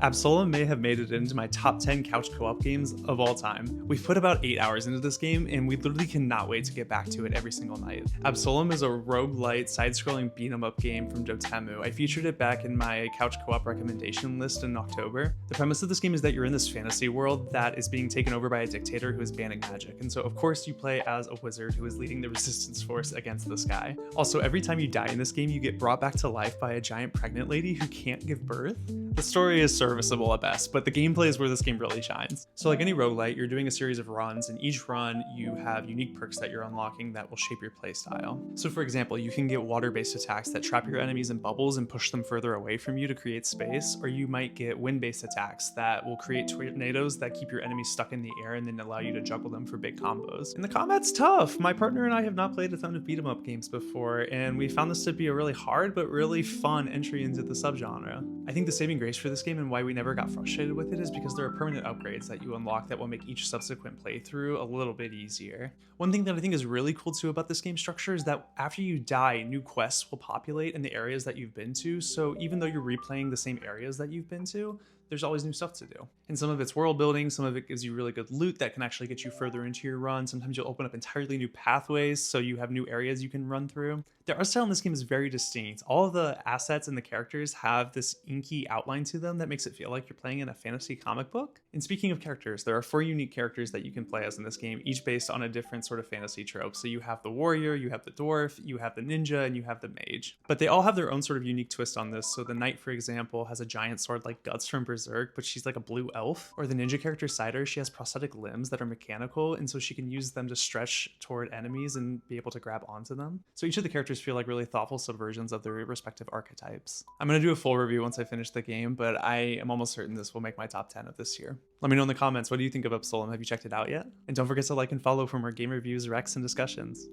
Absolem may have made it into my top 10 couch co-op games of all time. We've put about 8 hours into this game, and we literally cannot wait to get back to it every single night. Absolem is a roguelite, side-scrolling beat-em-up game from Dotemu. I featured it back in my couch co-op recommendation list in October. The premise of this game is that you're in this fantasy world that is being taken over by a dictator who is banning magic, and so of course you play as a wizard who is leading the resistance force against this guy. Also, every time you die in this game, you get brought back to life by a giant pregnant lady who can't give birth. The story is serviceable at best, but the gameplay is where this game really shines. So like any roguelite, you're doing a series of runs, and each run you have unique perks that you're unlocking that will shape your playstyle. So for example, you can get water-based attacks that trap your enemies in bubbles and push them further away from you to create space, or you might get wind-based attacks that will create tornadoes that keep your enemies stuck in the air and then allow you to juggle them for big combos. And the combat's tough! My partner and I have not played a ton of beat-em-up games before, and we found this to be a really hard but really fun entry into the subgenre. I think the saving grace for this game and why we never got frustrated with it is because there are permanent upgrades that you unlock that will make each subsequent playthrough a little bit easier. One thing that I think is really cool too about this game structure is that after you die, new quests will populate in the areas that you've been to, so even though you're replaying the same areas that you've been to, there's always new stuff to do. And some of it's world building, some of it gives you really good loot that can actually get you further into your run. Sometimes you'll open up entirely new pathways, so you have new areas you can run through. The art style in this game is very distinct. All of the assets and the characters have this inky outline to them that makes it feel like you're playing in a fantasy comic book. And speaking of characters, there are 4 unique characters that you can play as in this game, each based on a different sort of fantasy trope. So you have the warrior, you have the dwarf, you have the ninja, and you have the mage. But they all have their own sort of unique twist on this. So the knight, for example, has a giant sword like Guts from Berserk, but she's like a blue elf. Or the ninja character Cider, she has prosthetic limbs that are mechanical, and so she can use them to stretch toward enemies and be able to grab onto them. So each of the characters feel like really thoughtful subversions of their respective archetypes. I'm gonna do a full review once I finish the game, but I am almost certain this will make my top 10 of this year. Let me know in the comments, what do you think of Absolem? Have you checked it out yet? And don't forget to like and follow for more game reviews, recs, and discussions.